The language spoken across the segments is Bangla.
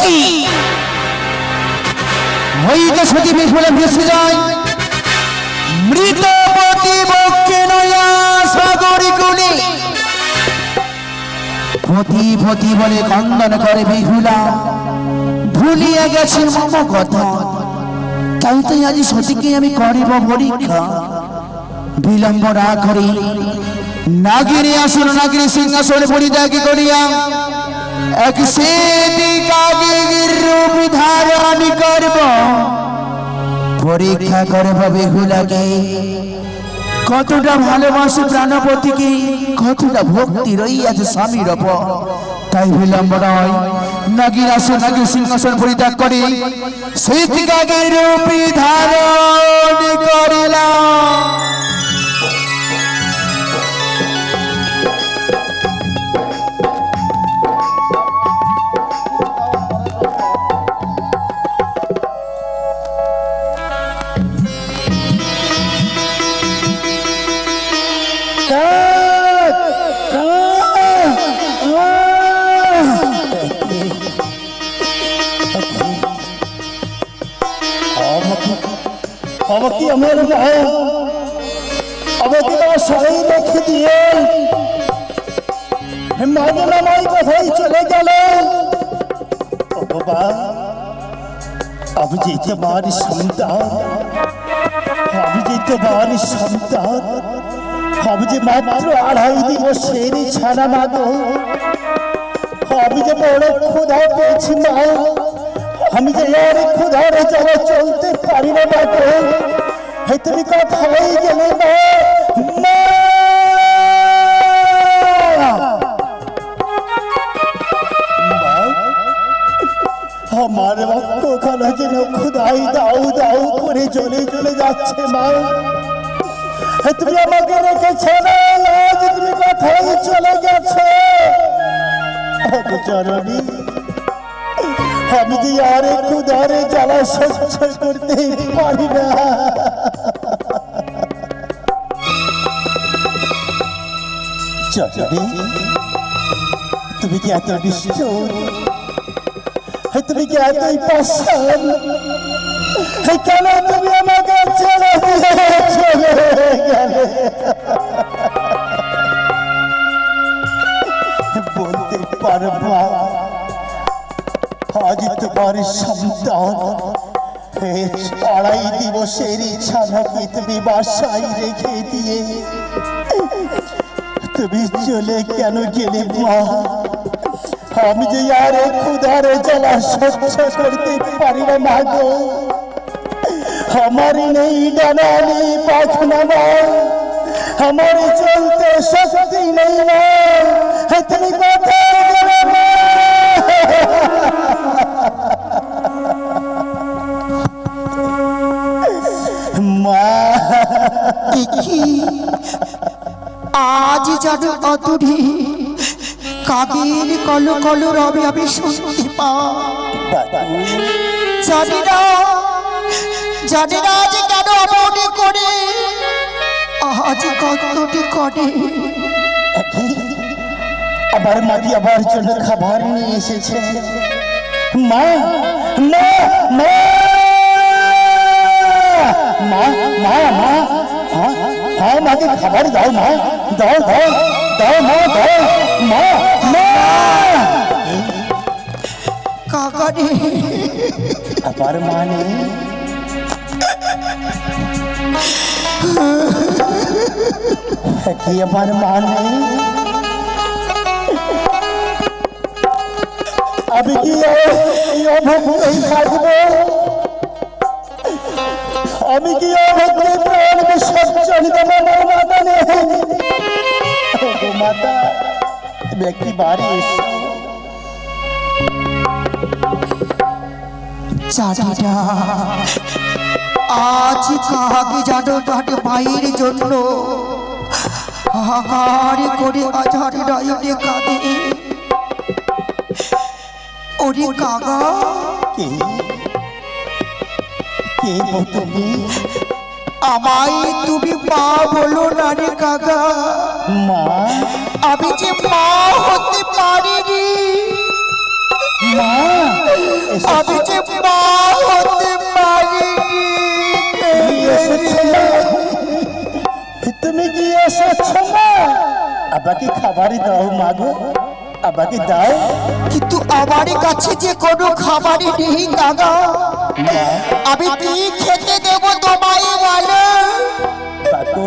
কি হইতে সতী বিফলে ভেসে যায় মৃত প্রতিপক্ষে নয়া সাগরী কুলে পতি পতি বলে কন্দন করে বিহুলা ভুলিয়া গেছে মম কথা তাই তাই আজ সতীকে আমি করিব পরীক্ষা বিলম্ব না করি নাগিনী আসন নাগিনী সিংহাসন পরিত্যাগ করিয়া এক সেটি কাগের রূপ ধারণ করব পরীক্ষা করব বেহুলাকে কতটা ভালোবাসে প্রাণপতিকে কতটা ভক্তি রইয়াছে স্বামীর উপর তাই বিলম্ব নয় নাগিনী আসন নাগিনী সিংহাসন পরিত্যাগ করে সেটি কাগের রূপ ধারণ করিলাম। चले गए अब जी तुम्हारी संतान अब जी मात्र 2.5 दिवसेर छाना मागो अब जे बड़ क्षुधा पेয়েছি মা আমি যে আর ক্ষুধারে জ্বালা চলতে পারি না মাগো হে তুমি কোথায় গেলে মা हमारे को खाना जेन खुदाई दाऊ दाऊ करे चले चले जाच्छे माँ তুমি আমাকে রেখেছো না আজ তুমি কোথায় চলে গেছো জননী আমি যে আর ক্ষুধারে জ্বালা সহ্য করতে পারি না জননী তুমি কি এত নিষ্ঠুর তুমি কি এতই পাষাণ কেন তুমি আমাকে ছেড়ে চলে গেলে বলতে পারবা আজ তোমার সন্তান 2.5 দিবসের ছানাকে তুমি বাসায় রেখে দিয়ে তুমি চলে কেন গেলে মা আমি যে আর ক্ষুধারে জ্বালা সহ্য করতে পারি না মাগো हमारी नहीं डाना नहीं पाखना माँ हमारी चलते शक्ति नहीं माँ इतनी बातें करे माँ आज जानो अतुरी कागेर कलो कलो रवि अभी सुनते पा जानिना जानिना आज केन अपने करे आज कतटी करे আবার মাটি আবার জন্য খাবার নিয়ে এসেছে মা মা মা মা মা মা হ্যাঁ মাকে খাবার দাও মা দাও দাও দাও মা দাও মা মা কাকা রে আবার মা নেই কি আমার মা নেই আমি কি এই অভক্তি থাকবো আমি কি অভক্তি প্রাণ বিসর্জন দেব আমার মাতা নেই মাতা তুমি একটি বাড়ি এসো জানিনা आज কাকে জানো তার মায়ের জন্য হাহাকার করে আঝারে নয়নে কাঁদে ওরে কাকা কে কে তুমি আমায় তুমি মা বলো না রে কাকা মা আমি যে মা হতে পারিনি মা আব্বাকে খাবারই দাও মা গো, আব্বাকে দাও। কিন্তু আমার কাছে যে কোনো খাবারই নেই কাকা, আমি কি খেতে দেব তোমায় বলো? কাকু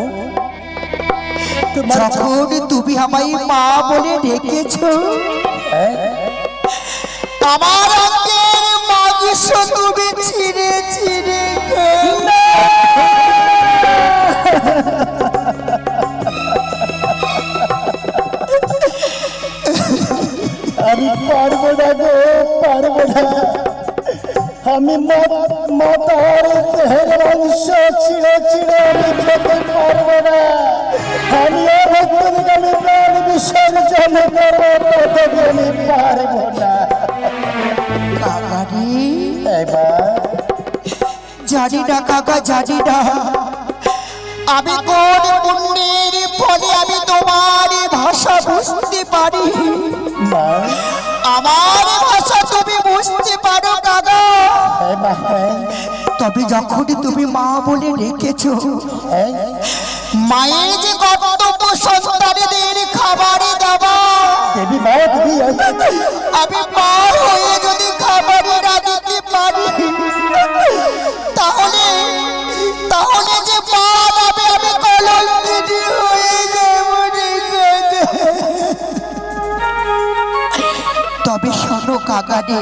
যখন তুমি আমায় মা বলে ডেকেছো, আমার অঙ্গের মাংস তুমি ছিঁড়ে ছিঁড়ে আমি পারবো না গো, পারবো না। আমি মাতার দেহের মাংস ছিঁড়ে ছিঁড়ে আমি খেতে পারবো না। আমি আমি প্রাণ বিসর্জন করবো, তবে আমি পারবো না। জানি না কাকা, জানি না আমি কোন পুণ্যের ফলে আমি তোমার ভাষা বুঝতে পারি। আমার ভাষা তুমি বুঝতে পারো কাকা, তবে যখনই তুমি মা বলে রেখেছো, মায়ের যে কর্তব্য সন্তানদের খাবারে দেওয়া, আমি মা হয়ে যদি খাবারে না দিতে পারি, তাহলে তাহলে যে মা নামে আমি কলঙ্কিনী হয়ে যাব। তবে শোনো কাকা রে,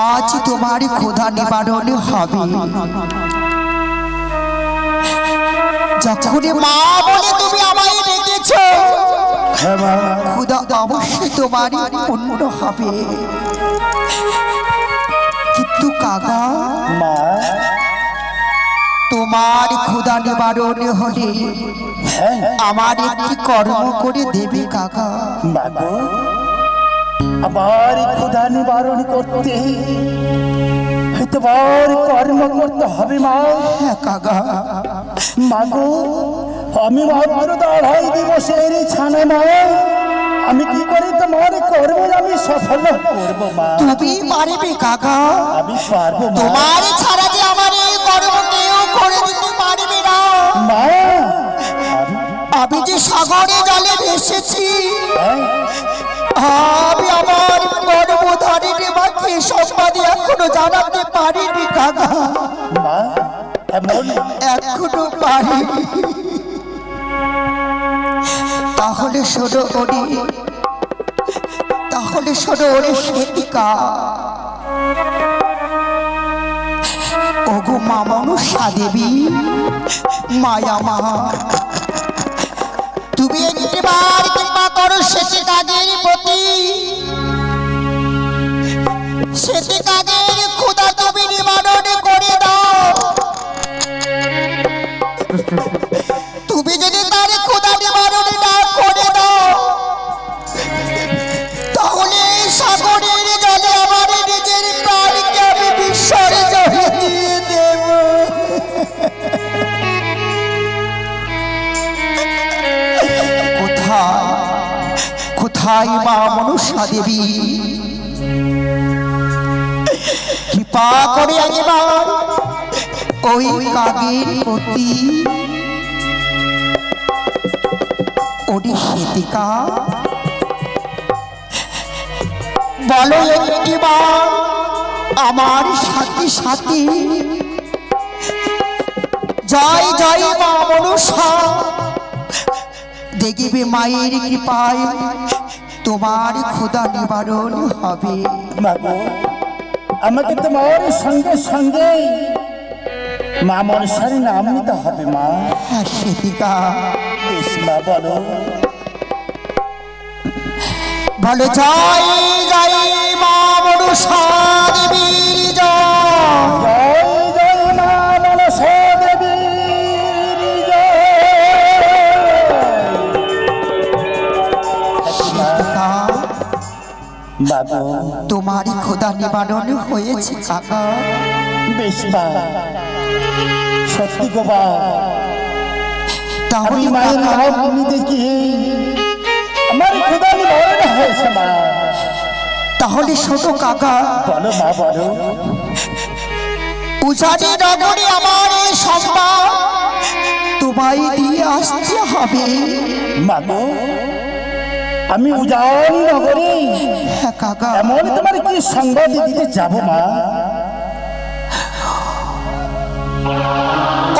আজ তোমার ক্ষুধা নিবারণ হবে। যখন মা বলে তুমি আমায় ডেকেছো, ক্ষুধা অবশ্যই তোমারই পূর্ণ হবে। কিন্তু কাকা, তোমার ক্ষুধা নিবারণ হলে আমার একটি কর্ম করে দেবে কাকা। আবার ক্ষুধা নিবারণ করতে তোমার কর্ম করতে হবে মা। হ্যাঁ কাকা। মাগো, আমি মাত্র 2.5 দিবসের ছানা মা, আমি কি করে তোমার কর্ম আমি সফল করব মা? তুমি পারবে কাকা, আমি পারবো মা। তোমার ছাড়া যে আমার এই কর্ম কেউ করে দিতে পারবে না মা। আমি যে সাগরে জলে ভেসেছি, আমি আমার গর্ভধারিণী মাকে সম্পাদে এখনো জানাতে পারিনি কাকা, এখনো পারিনি। তাহলে শোনো ওরে, তাহলে শোনো ওরে সেবিকা, ওগো মা মনসা দেবী, মায়া মা, তুমি একটিবার কৃপা করো সেটি কাজের প্রতি। সেটি কাজের ক্ষুধা তুমি নিবারণ করে দাও। তুমি যদি তার ক্ষুধা নিবারণ না করে দাও, তাহলে সাগরের জলে আমার নিজের প্রাণকে আমি বিসর্জন দিয়ে দেব। কোথায় মা মনসা দেবী, কৃপা করে একবার ওই কাগের প্রতি। ওরে সেবিকা, বলো একটিবার আমার সাথে সাথে জয় জয় মা মনসা। দেখবে মায়ের কৃপায় তোমার ক্ষুধা নিবারণ হবে। আমাকে তোমার সঙ্গে সঙ্গে মা মনসার নাম নিতে হবে মা। হ্যাঁ সেবিকা, বেশ মা, বলো বলো জয় জয় মা মনসা দেবীর জয়। জয় জয় মা মনসা দেবীর জয়। তোমারই ক্ষুধা নিবারণ হয়েছে কাকা। বেশ মা, সত্যি গো মা, তাহলে মায়ের নাম নিতে গিয়ে আমার ক্ষুধা নিবারণ হয়েছে মা। তাহলে ছোট কাকা, বলো মা, বলো। উজানি নগরে আমার এই সম্মান তোমায় দিয়ে আসতে হবে। মাগো আমি উজান নগরে হ্যাঁ কাকা। এমন তোমার কি সংবাদ দিতে যাব মা?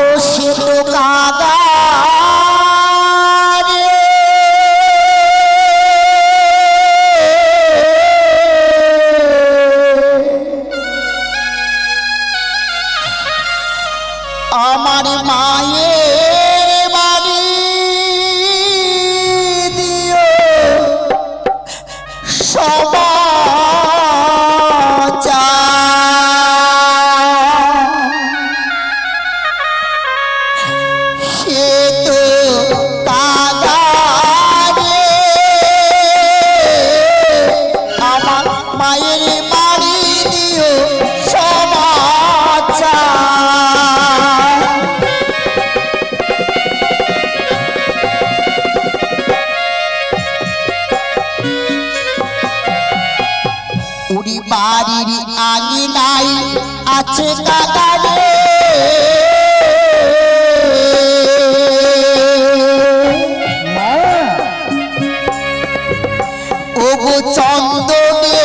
ও সে তো কাকা আমার মায়ের বাড়ি দিও সমাচার। সে তো কাকা রে আমার মায়ের বাড়ি দিও সমাচার। উড়ি বাড়ির আঙিনায় আছে কাকা রে মা ওগো চন্দনের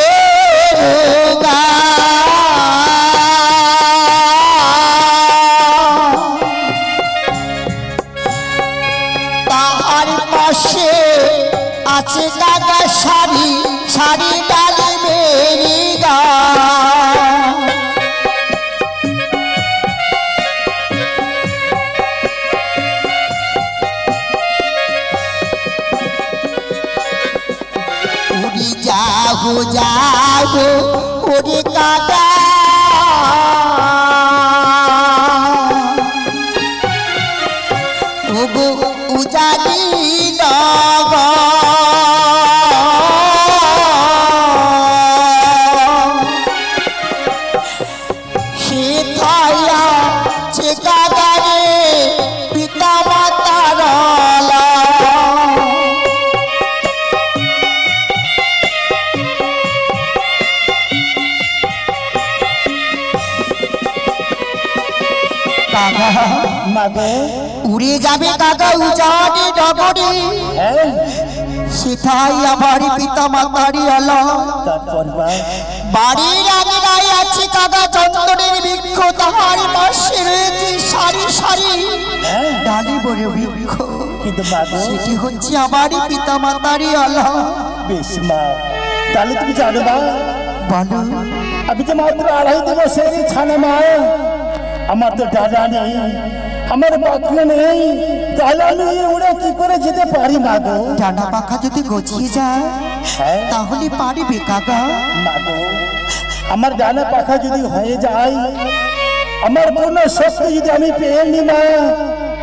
তাহার পাশে আছে কাকা শাড়ি শাড়ি ডালি মেরি গা। উড়ি যাবো যাবো ওরে কাকা ওগো উজানি সে থায়া সে কাকা রে পিতা মাতার কাকা। মাগো উড়ে যাবে কাকা উজানি নগরে হ্যাঁ সেটাই আমার পিতা মাতারি আলা। তারপর বাড়ির আঙিনায় আছে কাকা চন্দনের বৃক্ষ তাহার পাশে রয়েছে সারি সারি ডালি বড় বৃক্ষ। কিন্তু মাগো সেটি হচ্ছে আমার পিতা মাতারি আলা। বেশ মা তাহলে তুমি জানো মা বলো আমি তো মাত্র 2.5 দিবসের ছানা মা। আমার তো ডানা নেই আমার পাখনা নেই তাহলে আমি উড়ে কি করে যেতে পারি মাগো? ডানা পাখা যদি গছিয়ে যায় হ্যাঁ তাহলে পারিবে কাকা। মাগো আমার ডানা পাখা যদি হয়ে যায় আমার পূর্ণ শক্তি যদি আমি পেয়ে নি মা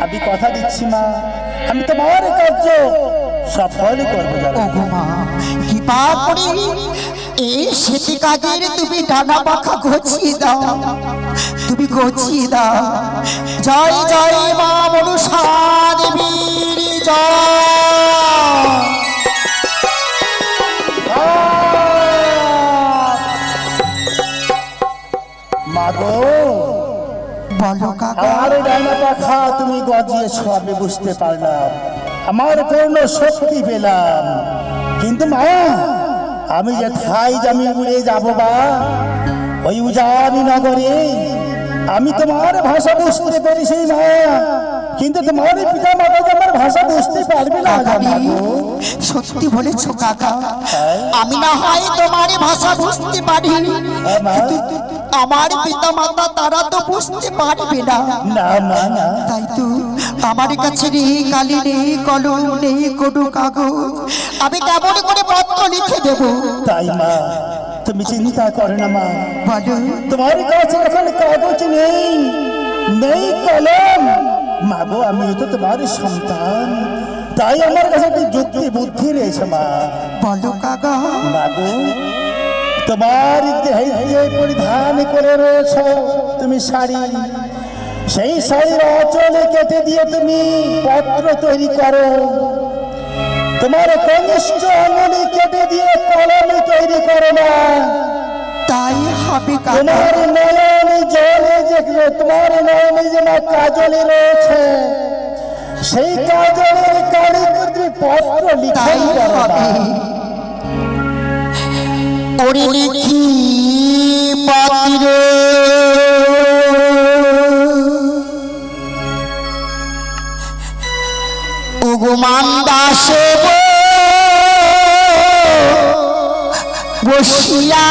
আমি কথা দিচ্ছি মা আমি তোমার কার্য সফল করবো জানো। ওগো মা কৃপা করে এই সেটি কাজের তুমি ডানা পাখা গছিয়ে দাও তুমি গছিয়ে দাও। জয় জয় মা মনসা দেবীর জয়। মাগো বলো কাকা। আমার ডানা পাখা তুমি গজিয়েছ আমি বুঝতে পারলাম আমার পূর্ণ শক্তি পেলাম কিন্তু মা আমি যে ঠাই আমি উড়ে যাবো বা ওই উজানি নগরে আমি তোমার ভাষা বুঝতে পেরেছি মা কিন্তু তোমার পিতা মাতা যে আমার ভাষা বুঝতে পারবে না জানো। সত্যি বলেছ কাকা আমি না হয় তোমার ভাষা বুঝতে পারি কিন্তু আমার পিতা মাতা তারা তো বুঝতে পারবে না। না মা না তাই তো আমার কাছে নেই কালি নেই কলম নেই কোনো কাগজ আমি কেমন করে পত্র লিখে দেব? তাই মা তুমি চিন্তা করো না মা বলো তোমার কাছে এখন কাগজ নেই নেই কলম মাগো আমি তো তোমার সন্তান তাই আমার কাছে একটি যুক্তি বুদ্ধি রয়েছে মা। বলো কাকা। মাগো তোমার দেহে যে পরিধান করে রয়েছ তুমি শাড়ি সেই শাড়ির অচলে কেটে দিয়ে তুমি পত্র তৈরি করো তোমার কনিষ্ঠ আঙুলি কেটে দিয়ে কলম তৈরি করো না তাই হবে কাকা। তোমার নয়নে জলে যে তোমার নয়নে যে কাজলে রয়েছে সেই কাজলের কালি তুমি পত্র লিখাই হবে। ওরে লিখি পত্র উগুমান দাসে বসিয়া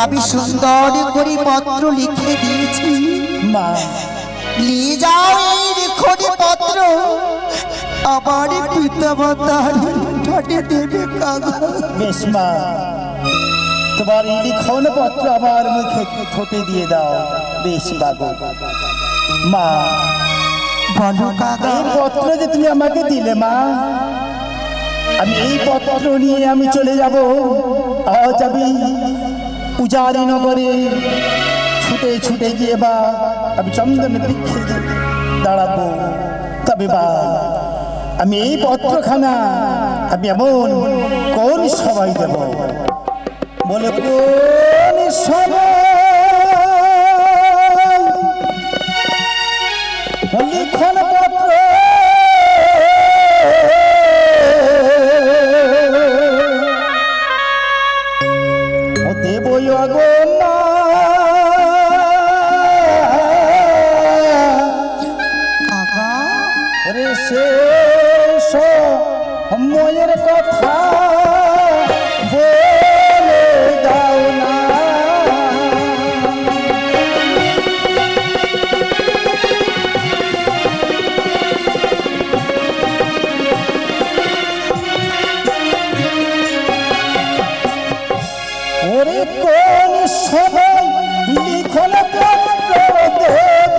আমি সুন্দর করে পত্র লিখে দিয়েছি মা নিয়ে যাও এই লিখনি পত্র আমার পিতা মাতার ঠোঁটে দেবে কাকা। বেশ মা তোমার এই লিখন পত্র আমার মুখে ঠোঁটে দিয়ে দাও। বেশ বাবু মা বলো কাকা। এই পত্র যে তুমি আমাকে দিলে মা আমি এই পত্র নিয়ে আমি চলে যাব। আজ আমি পূজারি নগরে ছুটে ছুটে গিয়ে বা আমি চন্দন বৃক্ষে দাঁড়াবো। তবে বা আমি এই পত্রখানা আমি এমন কোন সবাই দেব বলে কোন সবাই লিখন পত্র কথা বলে দাও না। ওরে কোন সময় লিখন পত্র দেব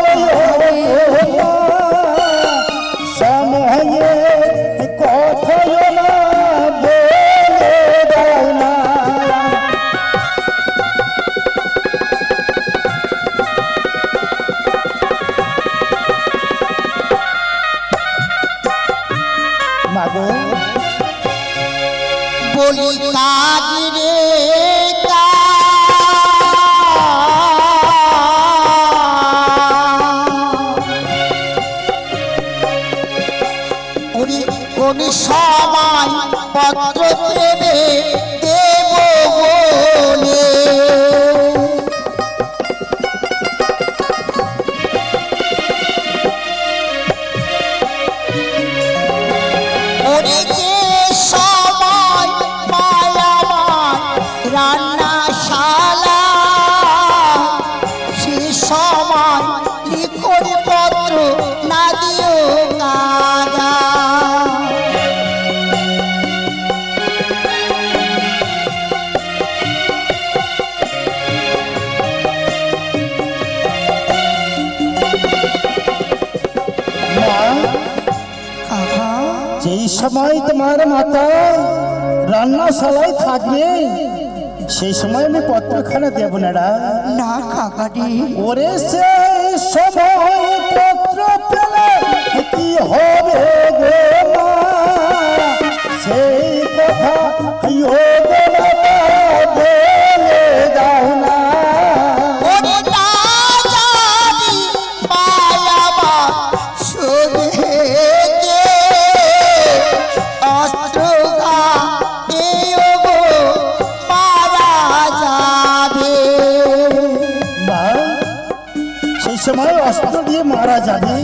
সময়ে কথা না বলে দাও না। মাগো বলি কাজ রে কোন সময় পত্র দেবে দেব বলে ওরে যে সময় মায়ামার রান্নাশালা সে সময় লিখন পত্র না দিও কাগা। যেই সময় তোমার মাতা রান্নাশালায় থাকবে সেই সময় আমি পত্রখানা দেব না না কাকা রে। ওরে সেই সময় পত্র পেলে কি হবে গো মা সেই কথা বলে দাও না। ওরে না জানি মায়াবা শুধে অস্ত্রগা দেও গো মারা যাবে। মা সেই সময় অস্ত্র দিয়ে মারা যাবে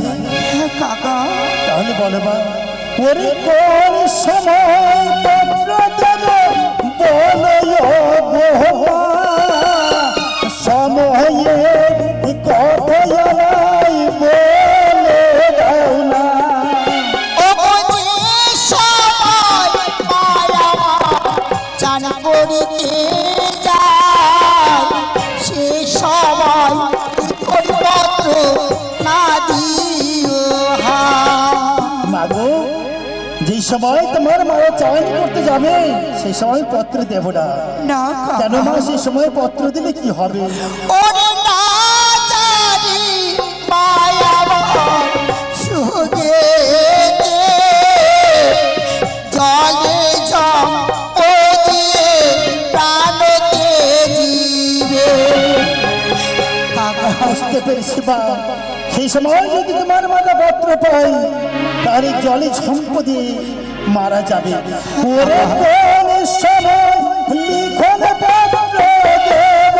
কাকা তাহলে বলো বা ওরে কোন সময় পত্র দেব বলো গো সময়ে কথা নাই বলে দাও না। চান করিতে যায় সে সময় পত্র না দিও মাগো যেই সময় তোমার মারা চাওয়ানি করতে যাবে সেই সময় পত্র দেব না। কেন মা সেই সময় পত্র দিলে কি হবে? ওরে না জানি মায়াময় সুগে জলে প্রাণতে জীবে। বুঝতে পেরেছি বা সেই সময় যদি তোমার মাতা পত্র পাই তাহলে জলে ঝম্প দিয়ে মারা যাবে। ওরে কোন সময় লিখন পত্র দেব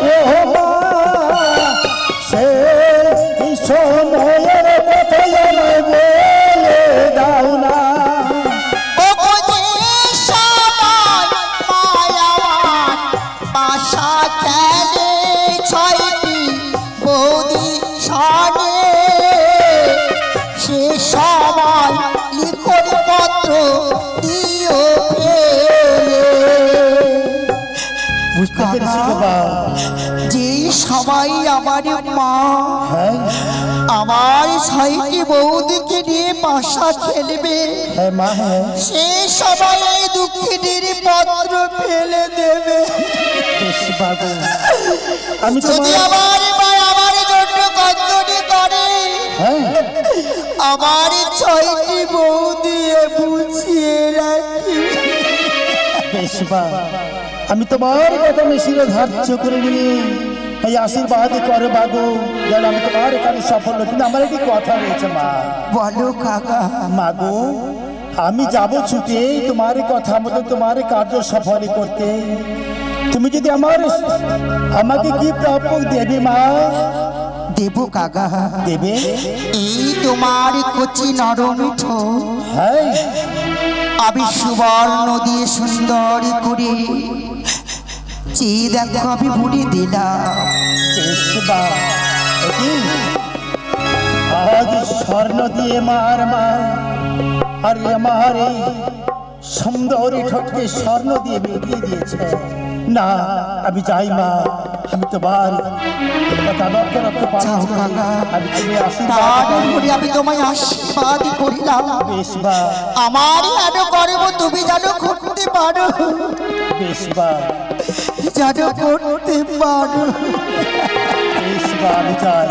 গো মা সেই সময়ের কথা বলে দাও না। বাসা চলে ছয়টি বৌদি সনে সে সময় লিখন পত্র দিও ফেলে। বুঝতে পেরেছি বাবা যে সবাই আমার মা আমার ছয়টি বৌদিকে নিয়ে বাসা খেলবে মা সে সবাই দুঃখিনীর পত্র ফেলে দেবে। আমি যদি আমার মা আমার জন্য কন্দনি করে আমার ছয়টি বউ দিয়ে বুঝিয়ে রাখি। বেশ বা আমি তোমার কথা মিশিয়ে ধার্য করে নিয়ে এই আশীর্বাদ করে বাগো যেন আমি তোমার এখানে সফল। কিন্তু আমার একটি কথা রয়েছে মা। বলো কাকা। মাগো আমি যাব ছুটে তোমার কথা মতো তোমার কার্য সফল করতে। তুমি যদি আমাকে কি প্রাপ্য দেবে মা? দেব কাকা দেবে। এই তোমার কচি নরম ঠোঁট আমি সুবর্ণ দিয়ে সুন্দর করে চেয়ে দেখো আমি ভরে দিলাম। আজ স্বর্ণ দিয়ে মার মা আর আমার এই সুন্দরী ঠোঁটকে স্বর্ণ দিয়ে বিকিয়ে দিয়েছে। না আমি যাই মা, আমি তোমার কথা রক্ষে রক্ষে আমি তোমায় আশীর্বাদ করিলাম। বেশ বা আমার যেন করব তুমি যেন করতে পারো, বেশ বা যেন করতে পারো। বেশ বা আমি যাই।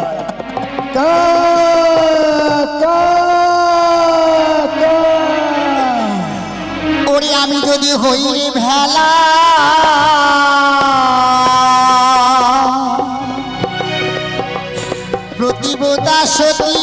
ওরে আমি যদি হই রে ভেলা, প্রতিবদা সতী,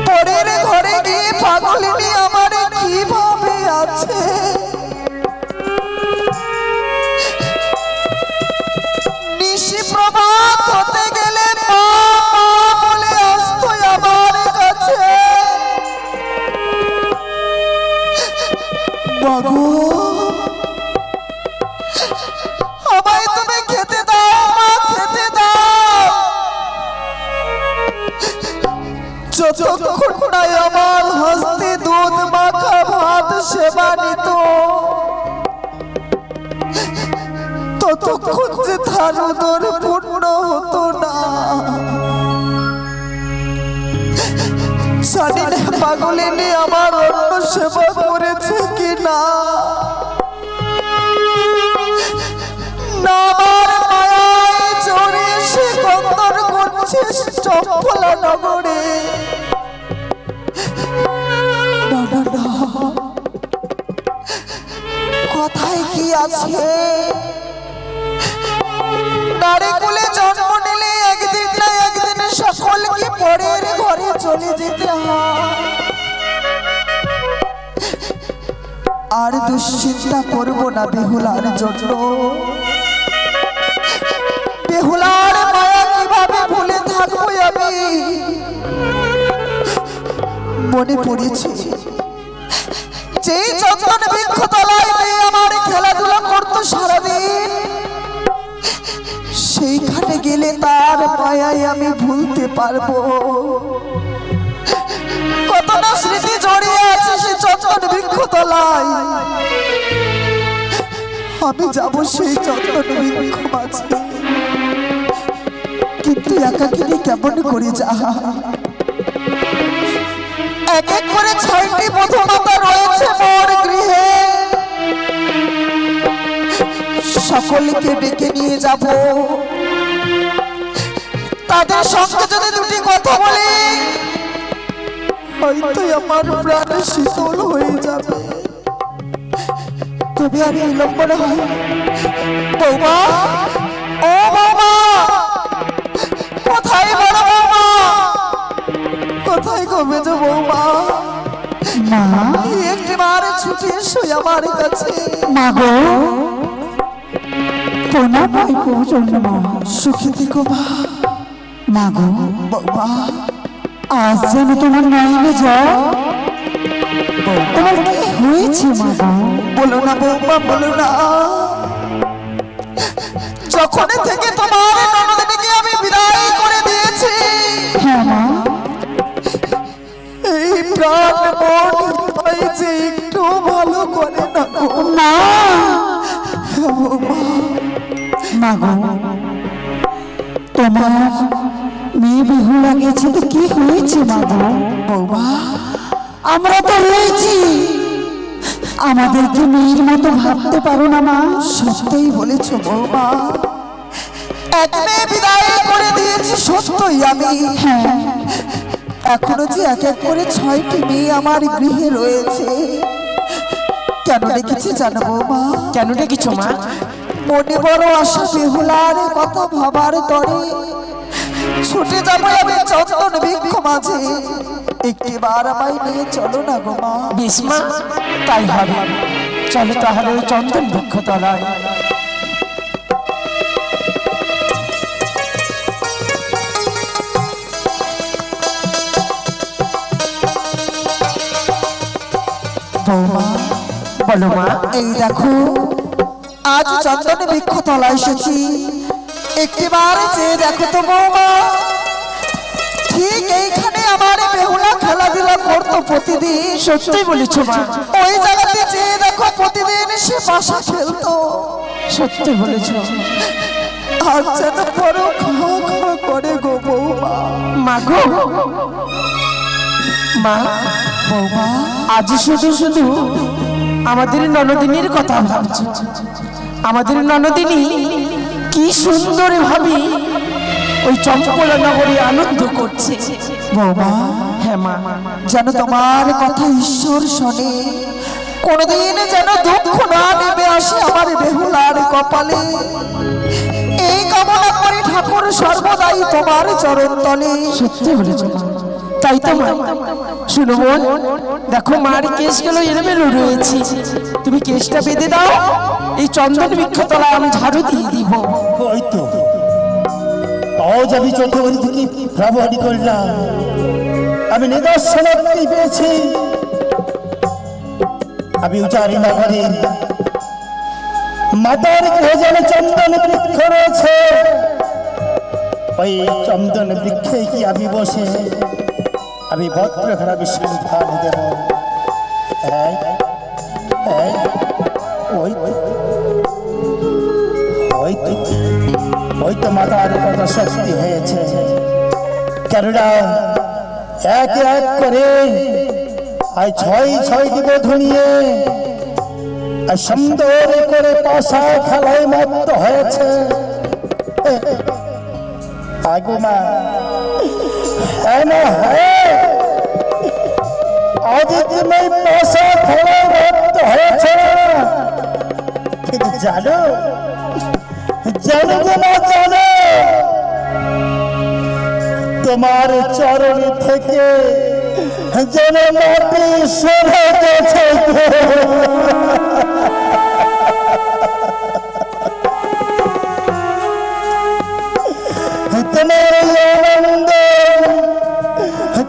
পরের ঘরে গিয়ে পাগলিনী আমার কিভাবে আছে। নিশি প্রভাত হতে গেলে মা মা বলে আসতো আমার কাছে। মাগো আমায় তুমি খেতে দাও মা, খেতে দাও। যতক্ষণ নাই আমার হস্তে দুধ মাখা ভাত সেবা নিত, ততক্ষণ যে ধারুদর পূর্ণ হতো না। জানি না পাগলিনী আমার অন্য সেবা করেছে কিনা, আমার মায়ায় জড়িয়ে সে কন্দন করছে চম্পলা নগরে। কথায় কি আছে, নারী কুলে জন্ম নিলে একদিন না একদিন সকলকে পরের ঘরে চলে যেতে হয়। আর দুশ্চিন্তা করবো না বেহুলার জন্য। বেহুলার মায়া কিভাবে ভুলে থাকবো আমি। মনে পড়েছে যেই চন্দন বৃক্ষ তলায় মেয়ে আমার খেলাধুলা করতো সারাদিন, সেইখানে গেলে তার মায়ায় আমি ভুলতে পারবো। কত না স্মৃতি জড়িয়ে আছে সে চন্দন বৃক্ষ তলায়। আমি যাব সেই চন্দন বৃক্ষ মাঝে, কিন্তু একাকিনী কেমন করে যা। এক এক করে 6টি বধূমাতা রয়েছে মোর গৃহে, সকলকে ডেকে নিয়ে যাব। তাদের সঙ্গে যদি দুটি কথা বলি হয়তো আমার প্রাণ শীতল হয়ে যাবে। তবে আমি বিলম্ব না হয়। বৌমা, ও বৌমা, কোথায় বড় বৌমা, কোথায় কবে যে বৌমা? মা, একটিবার ছুটে এসো আমার কাছে। মা গো, প্রণাম মা, সুখী থেকো মা। মা গো, বৌমা, আজ যেন তোমার নয়নে যাও, তোমার কি হয়েছে মা গো? বলো না বৌমা, বলো না। যখন থেকে তোমার ননদিনীকে আমি বিদায় করে দিয়েছি, হ্যাঁ মা, এই প্রাণ মন হয়েছে একটু ভালো করে না গো। না মা গো, তোমার মেয়ে বিহু লাগেছে তো কি হয়েছে মা গো? বৌমা, আমরা তো রয়েছি, আমাদেরকে মেয়ের মতো ভাবতে পারো না মা? সত্যই বলেছ বৌমা, এক মেয়ে বিদায় করে দিয়েছি সত্যই আমি। হ্যাঁ, এখনো যে এক এক করে 6টি মেয়ে আমার গৃহে রয়েছে। কেন ডেকেছি জানো বৌমা? কেন ডেকেছো মা? মনে বড় আশা বেহুলার কথা ভাবার তরে ছুটে যাবো আমি চন্দন বৃক্ষ মাঝে। একটিবার আমায় নিয়ে চলো না গো মা। বেশ মা, তাই হবে। চলো তাহলে ওই চন্দন বৃক্ষ তলায়। বৌমা, বলো মা। এই দেখো, আজ চন্দন বৃক্ষ তলায় এসেছি। একটিবার চেয়ে দেখো তো বৌমা, ঠিক এইখানে আমার বেহুলা খেলাধুলা করতো প্রতিদিন। সত্যি বলেছো মা, ওই জায়গাতে চেয়ে দেখো প্রতিদিন সে বাসা খেলতো। সত্যি বলেছো। আজ যেন বড় খা খা করে গো বৌমা। মা গো, মা, বৌমা, আজ শুধু শুধু আমাদের ননদিনীর কথা ভাবছো। আমাদের ননদিনী কি সুন্দর ভাবে ওই চম্পলা নগরে আনন্দ করছে। বৌমা, হ্যাঁ মা, যেন তোমার কথা ঈশ্বর শোনে, কোনদিন যেন দুঃখ না নেমে আসে আমার বেহুলার কপালে। এই কামনা করি ঠাকুর সর্বদাই তোমার চরণ তলে। সত্যি বলেছ মা, তাই তো মা। শুনো বোন, দেখো মার কেশগুলো এলোমেলো রয়েছে, তুমি কেশটা বেঁধে দাও, এই চন্দন বৃক্ষ তলায় আমি ঝাড়ু দিয়ে দিব। ওই তো আজ আমি চন্দ্রবাড়ি থেকে ভ্রমণ করলাম, আমি নিদর্শন পেয়েছি। আমি উচারি নগরে মাতার গৃহে যেন চন্দন বৃক্ষ রয়েছে, ওই চন্দন বৃক্ষে কি আমি বসে আমি ভদ্রঘরা বিসন্ধান দেব। ওই তো মাতার কথা সত্যি হয়েছে। কেননা এক এক করে আজ 6টি বধূ নিয়ে সুন্দর করে পাশা খেলায় মত্ত হয়েছে। আগমা আজ তুমি পাশা খেলায় মত্ত হয়েছে, কিন্তু জানো জানো না জানো, তোমার চরণ থেকে যেন মাটি সরে গেছে।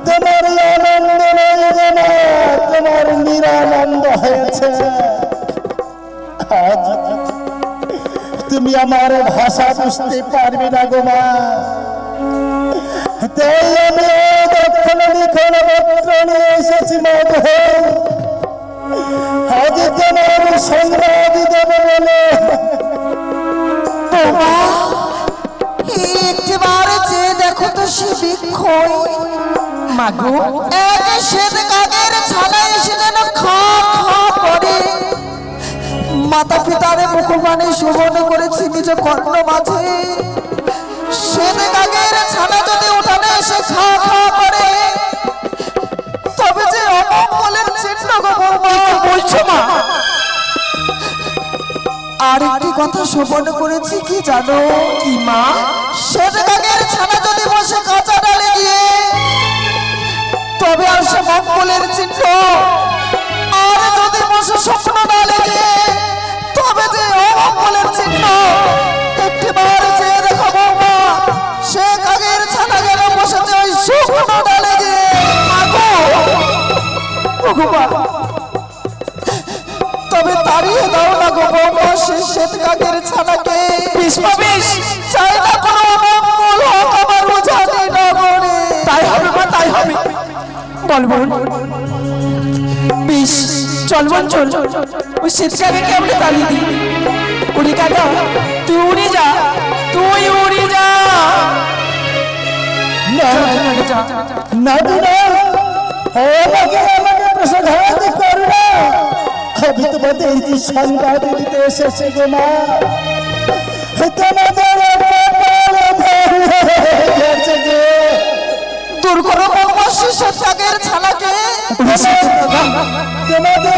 তোমার আনন্দ নেই না, তোমার নিরানন্দ হয়েছে। আজ তুমি আমার ভাষা বুঝতে পারবে না গো মা, তাই আমি দক্ষিণ লিখন পত্র নিয়ে এসেছি মা গো। আজ তোমার সংবাদ দেব বলে। একটিবার মাগো এক শ্বেত কাকের ছানা এসে যেন খা খা করে মাতা পিতারে মুখবাণী শোভন করেছি নিজ কর্ণ মাঝে। শ্বেত কাকের ছানা যদি উঠানে এসে খা খা করে তবে যে অমঙ্গলের চিহ্ন গো বৌমা। বলছো মা? আর একটি কথা শোভন করেছি কি জানো? কি মা? শ্বেত কাকের ছানা যদি বসে কাঁচা ডালে গিয়ে তবে আর সে মঙ্গলের চিহ্ন, আর যদি বসে স্বপ্ন ডালে গিয়ে তবে যে অমঙ্গলের চিহ্ন। একটি বার চেয়ে দেখো বৌমা, সে কাকের ছানা গেলে বসেছে ওই স্বপ্ন ডালে গিয়ে। তবে তাড়িয়ে দাও না গো বৌমা সে শ্বেত কাকের ছানাকে। চাই না কোনো অমঙ্গল হোক আমার উজানি নগরে। তাই হবে মা, তাই হবে। বল বোন, বেশ চল বোন চল, ওই শ্বেত কাকে কেমনে তাড়িয়ে দিই। উড়ি কাকা তুই উড়ে যা, তুই উড়ে যা। আমি তোমাদের যে সংবাদ দিতে এসেছি গো মা, দূর করো বৌমা শ্বেত কাকের ছানাকে। তোমাদের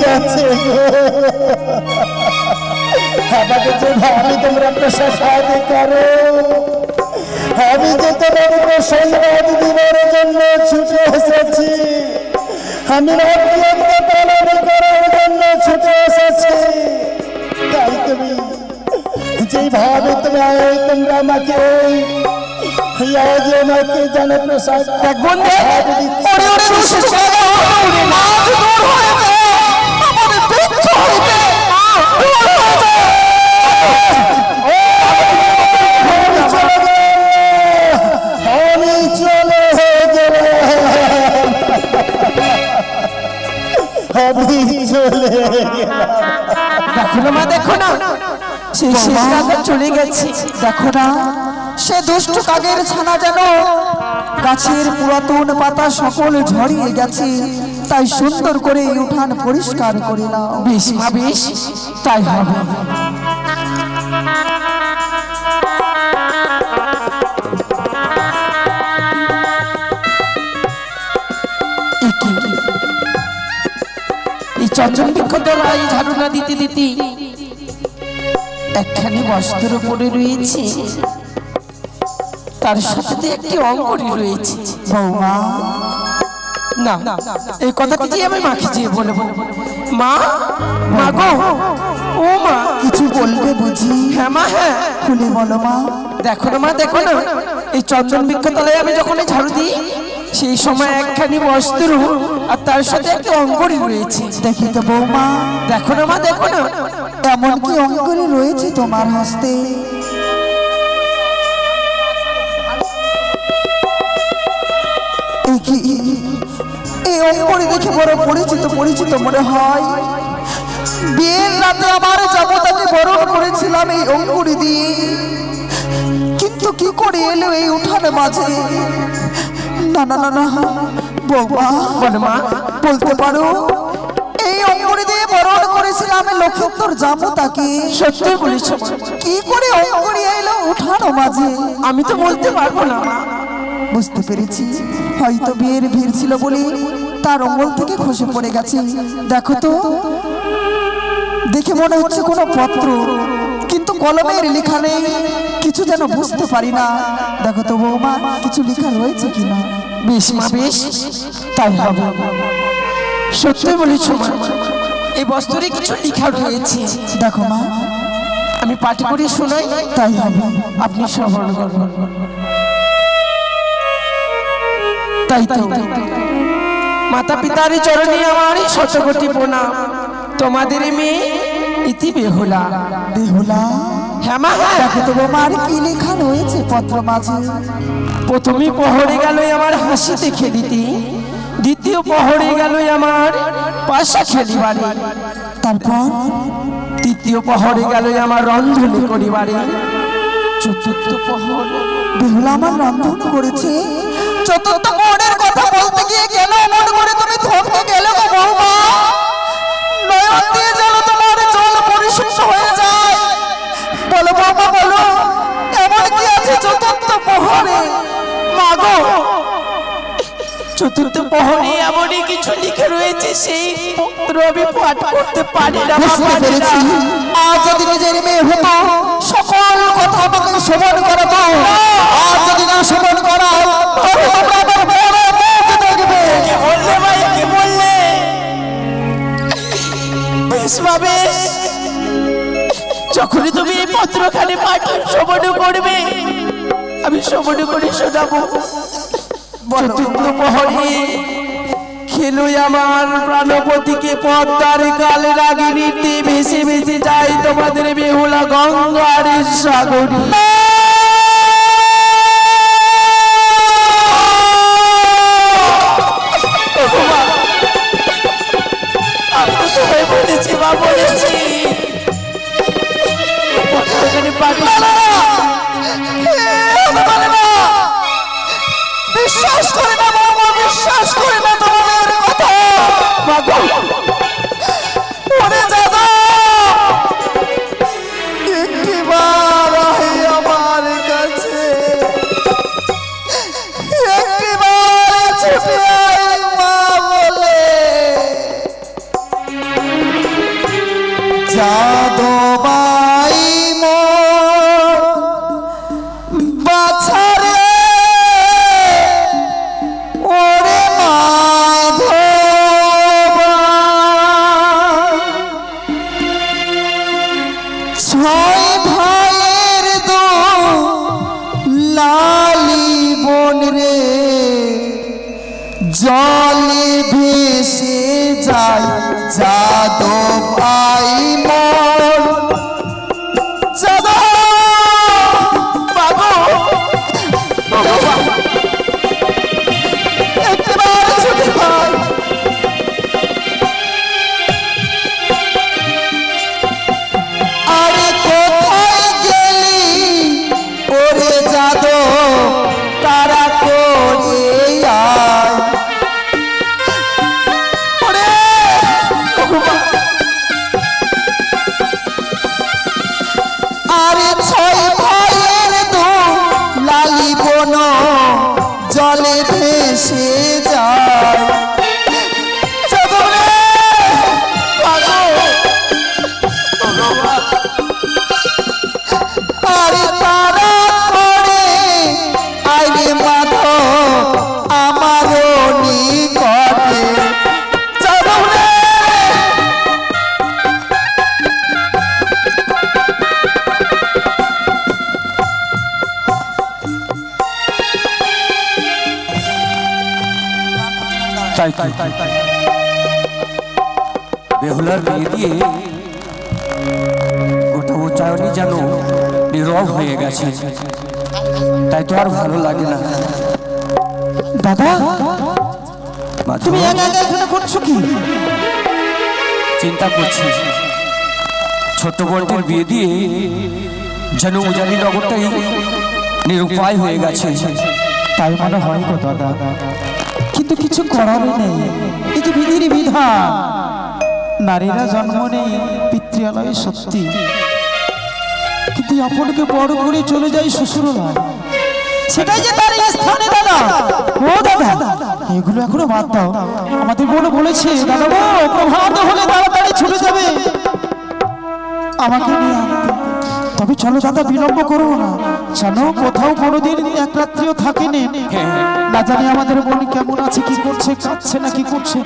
গেছে আমাকে যেভাবে তোমরা প্রসাদ করো, আমি যে তোমাদের সংবাদ দিবার জন্য ছুটে এসেছি, আমি পালন করার জন্য ছুটে এসেছি। তাই তুমি যেভাবে তোমরা আমাকে জানে প্রসাদ আমি চলে দেখো না মা, দেখো না সে চলে গেছে। দেখো না সে দুষ্ট কাকের ছানা যেন গাছের পুরাতন পাতা সকল ঝরিয়ে গেছে, তাই সুন্দর করে উঠান পরিষ্কার করে নাও। বেশ মা, বেশ তাই হবে। এই চঞ্চল বৃক্ষতলা এই ঝাড়ু না দিতে দিতে একখানি বস্ত্র পরে রয়েছে, তার সাথে একটি অঙ্গরি রয়েছে। বৌমা না, এই কথাটি যে আমি মাকে যে বলবো। মা, মা গো, ও মা কিছু বলবে বুঝি? হ্যাঁ মা, হ্যাঁ খুলে বলো মা। দেখো না মা, দেখো না এই চন্দন বৃক্ষতলায় আমি যখন ঝাড়ু দিই সেই সময় একখানি বস্ত্র আর তার সাথে একটা অঙ্গরি রয়েছে। দেখি তো বৌমা। দেখো না মা, দেখো না এমন কি অঙ্গরি রয়েছে তোমার হস্তে? এই অঙ্গরি দেখে বড় পরিচিত পরিচিত মনে হয়। বিয়ের রাতে আমার যাবতাকে বরণ করেছিলাম এই অঙ্গরি দিয়ে, কিন্তু কি করে এলো এই উঠানে মাঝে? না না না না বৌমা, বল মা, বলতে পারো এই অঙ্গরি দিয়ে বরণ করেছিলাম লক্ষিন্দর যাবতাকে? সত্যি বলেছ? কি করে অঙ্গরি এলো উঠানো মাঝে? আমি তো বলতে পারবো না মা। বুঝতে পেরেছি, হয়তো বিয়ের ভিড় ছিল বলে তার অঙ্গল থেকে খসে পড়ে গেছে। দেখো তো, দেখে মনে হচ্ছে কোনো পত্র, কিন্তু কলমের লেখা নেই, কিছু যেন বুঝতে পারি না। দেখো তো বৌমা, কিছু লেখা রয়েছে কিনা? বেশ মা, বেশ তাই হবে। সত্যি বলেছ মা, এই বস্ত্রে কিছু লেখা রয়েছে। দেখো মা, আমি পাঠ করে শোনাই। তাই হবে, আপনি শ্রবণ করুন। তাই তো, মাতা পিতার চরণে আমার শতকোটি প্রণাম। তোমাদের মেয়ে ইতি বেহুলা। বেহুলা? হ্যাঁ মা, হ্যাঁ। দেখো তো বৌমা, কি লেখা রয়েছে পত্র মাঝে? প্রথমে পহরে গেল আমার হাসিতে খেলিতে, দ্বিতীয় পহরে গেল আমার পাশা খেলিবারে, তারপর তৃতীয় পহরে গেল আমার রন্ধন করিবারে, চতুর্থ পহর বেহুলা আমার রন্ধন করেছে। চতুর্থ মোড়ের কথা বলতে গিয়ে কেন এমন করে তুমি থমকে গেলে গো বৌমা? নয়ন দিয়ে যেন তোমার জল পরিশুদ্ধ হয়ে যায়। বলো বৌমা বলো, এমন কি আছে চতুর্থ মোহরে? মাগো, চতুর্থ মোহরে এমনই কিছু লিখে রয়েছে, সেই পত্র আমি পাঠ করতে পারি না। আজ যদি নিজের মেয়ে হতো সকল কথা আমাকে শ্রবণ করাতো, আর যদি না শ্রবণ করাও তবে তোমরা আমার বড় মুখ দেখবে। কি বললে ভাই, কি বললে? বেশ বাবে, যখনই তুমি এই পত্রখানি পাঠ শ্রবণ করবে আমি শ্রবণ করে শোনাবো। চতুর্থ প্রহরে খেলুই আমার প্রাণপতিকে পদ্মার কাল রাগিনীতে ভেসে ভেসে যায় তোমাদের বেহুলা গঙ্গার সাগরে। আমি তো সবাই বলেছি বা বলেছি বিশ্বাস করে না বাবা, বিশ্বাস করে না তোমাদের কথা। মনে যাবো একটিবার আমার কাছে, একটিবার ছুটে আয় মা বলে। যাদো বাই বাছারে ছয় ভাইয়ের দো লালি বোন রে, জলে ভেসে যায় যাদো ভাই মোর। যাদো বাবু, একবার ছুটে হয়। আরে কোথায় গেলি ওরে যাদো, তারা করে আয়। আরে ছয় ভাইয়ের দো লালি বোন জলে ভেসে যায়। আরে তারা করে আইরে মাধব আমারও নিকটে। বেহুলার বিয়ে দিয়ে গোটা উচ্চারণই যেন নীরব হয়ে গেছে, তাই তো আর ভালো লাগে না। দাদা, তুমি একা একা এখানে করছো কি? চিন্তা করছি, ছোট্ট বোনটির বিয়ে দিয়ে যেন উজানি নগরটাই নিরুপায় হয়ে গেছে। তাই মনে হয় গো দাদা, কিন্তু কিছু করার নেই। এই যে বিধির বিধান, নারীরা জন্ম নেই পিতৃয়ালয়ে সত্যি, কিন্তু আপনকে বড় করে চলে যায় শ্বশুরালয়, সেটাই যে তার স্থানে। দাদা ও দাদা, এগুলো এখনো বাদ দাও। আমাদের বোন বলেছে দাদা গো, প্রভাত হলে তাড়াতাড়ি ছুটে যাবে আমাকে নিয়ে আনতে। তবে চলো দাদা, বিলম্ব করো না। জানো কোথাও কোনোদিন এক রাত্রিও থাকেনি, না জানি আমাদের বোন কেমন আছে, কি করছে, কাঁদছে না কি করছে।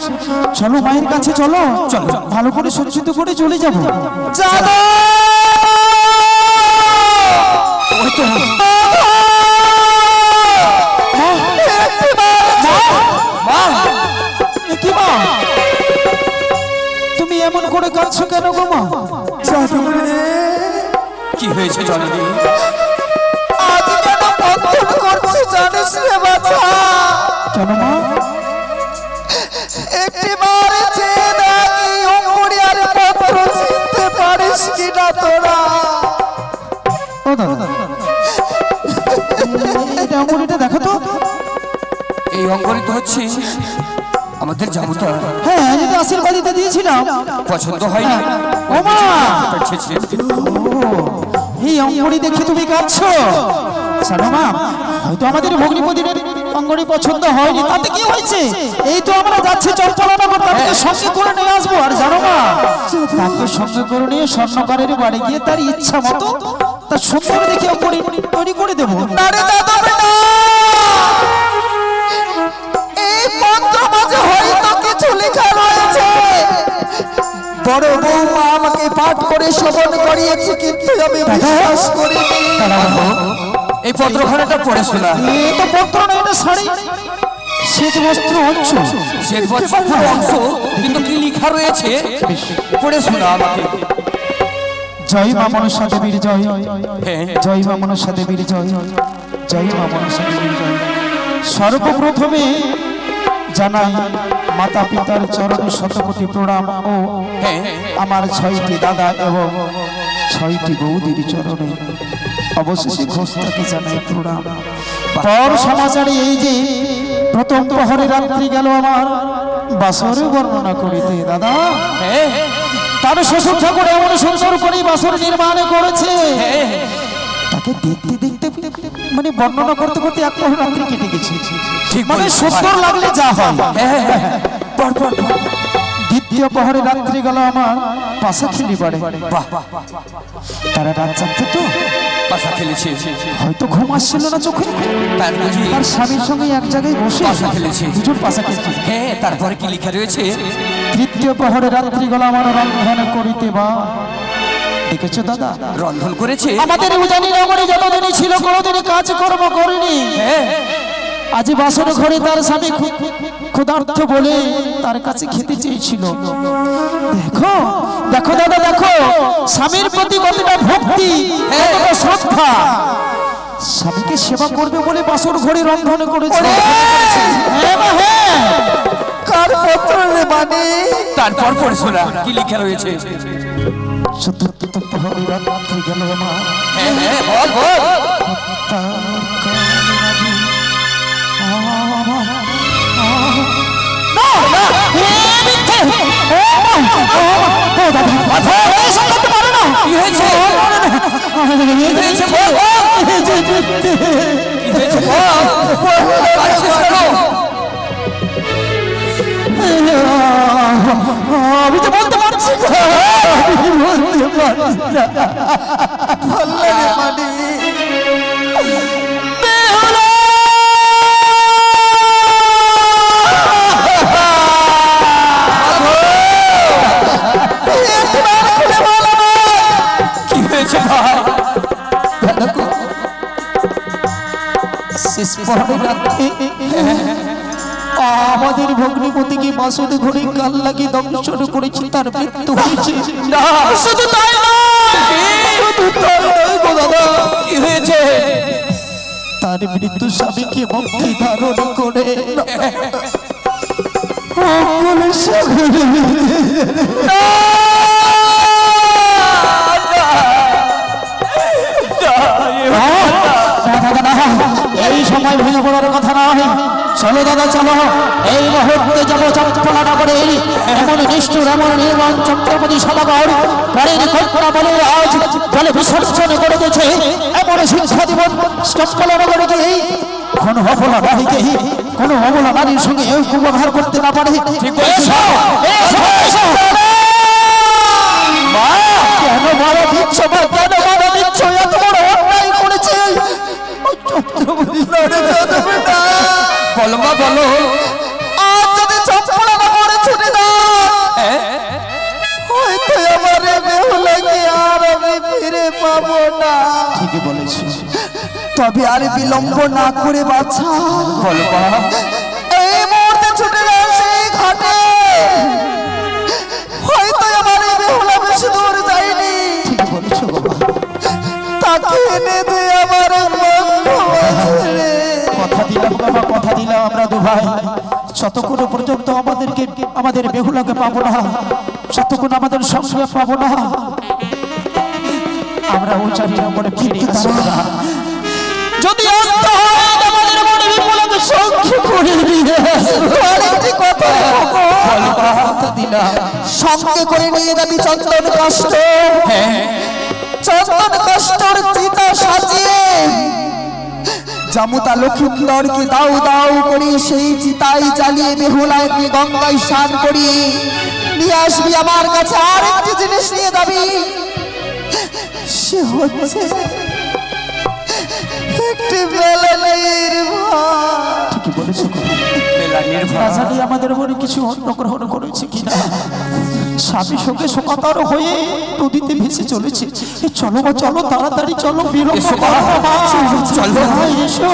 চলো মায়ের কাছে, চলো চলো, ভালো করে সজ্জিত করে চলে যাবো। তুমি এমন করে কাঁদছো কেন গো মা? কি হয়েছে জননী? আজ কেন বন্ধন করছে জানিস রে বাছা? কেন মা? একটিবার চেয়ে দেখি অঙ্গুরিয়ার পত্র চিনতে পারিস কিনা তোরা? ও দাদা, এটা অঙ্গুরিটা দেখো তো। অঙ্গরি তো হচ্ছে আমাদের জামুতা। হ্যাঁ আমি তো আশীর্বাদ দিতে দিয়েছিলাম, পছন্দ হয়নি। ও মা, ছি, ছি। এই অঙ্গড়ি দেখে তুমি কাঁদছো? জানো মা, হয়তো আমাদের ভগ্নিপতির অঙ্গড়ি পছন্দ হয়নি, তাতে কি হয়েছে? এই তো আমরা যাচ্ছি চম্পলানা করতে, তাকে সঙ্গে করে নিয়ে আসবো। আর জানো মা, তাকে সঙ্গে করে নিয়ে স্বর্ণকারের বাড়ি গিয়ে তার ইচ্ছা মতো তার সুন্দর দেখে অঙ্গড়ি তৈরি করে দেবো। আরে দাদা বেটা, এই পত্র মাঝে হয়তো কিছু লেখা রয়েছে। বড় বৌমা আমাকে পাঠ করে শ্রবণ করিয়েছে, কিন্তু আমি বিশ্বাস করিনি। এই পত্রখানাটা পড়ে শোনা। এই তো পত্র না, এটা শাড়ি, শ্বেত বস্ত্র অংশ। শ্বেত বস্ত্র অংশ, কিন্তু কি লেখা রয়েছে পড়ে শোনা আমাকে। জয় মা মনসা দেবীর জয়, হ্যাঁ। জয় মা মনসা দেবীর জয়, জয় মা মনসা দেবীর জয়। সর্বপ্রথমে জানাই মাতা পিতার চরণে শতকোটি প্রণাম ও হ্যাঁ। আমার 6টি দাদা এবং 6টি বৌদির চরণে অবশেষে ঘোষটাকে জানাই প্রণাম। পর সমাচারে এই যে প্রথম প্রহরে রাত্রি গেল আমার বাসরে বর্ণনা করিতে দাদা। হ্যাঁ। তার শ্বশুর ঠাকুর এমন সুন্দর করে বাসর নির্মাণ করেছে, তাকে দেখতে দেখতে মানে বর্ণনা করতে করতে এক প্রহর রাত্রি কেটে গেছে। মানে সুন্দর লাগলে যা হয়। দ্বিতীয় প্রহরে রাত্রি গেল আমার পাশা খেলি পারে। তারা রাত জানতো তো পাশা খেলেছে, হয়তো ঘুম আসছিল না চোখে, তার স্বামীর সঙ্গে এক জায়গায় বসে পাশা খেলেছে। দুজন পাশা খেলছে। হ্যাঁ, তারপরে কি লেখা রয়েছে? তৃতীয় প্রহরে রাত্রি গেল আমার রন্ধন করিতে বা। দেখেছো দাদা, রন্ধন করেছে। আমাদের উজানি নগরে যতদিনই ছিল কোনোদিনই কাজকর্ম করেনি। আজ বাসর ঘরে তার স্বামী ক্ষুধার্ত বলে তার কাছে খেতে চেয়েছিল। দেখো দেখো দাদা, দেখো স্বামীর প্রতি কতটা ভক্তি, কতটা শ্রদ্ধা। স্বামীকে সেবা করবে বলে বাসর ঘরে রন্ধন করেছে। হ্যাঁ মা, হ্যাঁ। কার পত্র রে মানে? তারপর পড়ে শোনা কি লেখা রয়েছে। চতুর্থ প্রহরে রাত্রি গেল আমার। হ্যাঁ হ্যাঁ, বল বল। কি হয়েছে? কি হয়েছে বল। কি হয়েছে বল। কাঁদছিস কেন? আমি তো বলতে পারছি না, আমি বলতে পারছি না। বললে রে মানে? কি হয়েছে ভাই? শেষ প্রহরে রাত্রে আমাদের ভগ্নিপতিকে বাসুদ ঘরে গাল লাগিয়ে দংশন করেছে, তার মৃত্যু হয়েছে। না, শুধু তাই নয় গো দাদা, কি হয়েছে? তার মৃত্যু স্বামীকে মুক্তি ধারণ করে এই সময় ভেঙে পড়ার কথা নয়। চলো দাদা চলো, এই মুহূর্তে যাবো চম্পলা নগরে। এমন নিষ্ঠুর এমন নির্মম চক্রবর্তী সদাগর পরের কন্যা বলে আজ জলে বিসর্জন করে দিয়েছে। এমন শিক্ষা দিব চম্পলা নগরে গিয়ে কোন অবলা নারীকে, কোন অবলা নারীর সঙ্গে এই কুব্যবহার করতে না পারে। কেন মারা দিচ্ছ বা কেন মারা দিচ্ছ? এত বড় অন্যায় করেছে বলো মা বলো। আজ যদি চম্পলা নগরে ছুটে দাও, হয়তো আমার বেহুলাকে আর আমি ফিরে পাবো না। ঠিকই বলেছি। তবে আর বিলম্ব না করে বাছা, বলো মা। এই মুহূর্তে ছুটে যাও সেই ঘাটে। হয়তো আমার বেহুলা বেশি দূর যায়নি, ঠিকই বলেছো বাবা। তাকে এনে দে আমার কথা দিলাম বাবা, কথা দিলাম আমরা দু ভাই। যতক্ষণ পর্যন্ত আমাদের বেহুলাকে পাবো না, যতক্ষণ আমাদের সঙ্গে পাবো না, আমরা উচারি মনে ফিরে আসবো না। যদি আমাদের মনে বিপুলকে সঙ্গে করে নিয়ে আসবো। আরেকটি কথা দিলাম সঙ্গে করে নিয়ে যাবি চন্দন কষ্ট। চন্দন কষ্টর চিতা সাজিয়ে জামুতা লক্ষিন্দরকে দাও দাও করে সেই চিতাই জ্বালিয়ে বেহুলাকে গঙ্গায় স্নান করি নিয়ে আসবি আমার কাছে। আর একটি জিনিস নিয়ে যাবি, সে হচ্ছে একটি মেলানির ভাত। কি বলেছো? রাজাটি আমাদের উপরে কিছু অন্য গ্রহণ করেছে কিনা? স্বামী সঙ্গে শোকাতর হয়ে নদীতে ভেসে চলেছে। চলো বা চলো, তাড়াতাড়ি চলো, বিলম্ব করো না। চলো, এসো।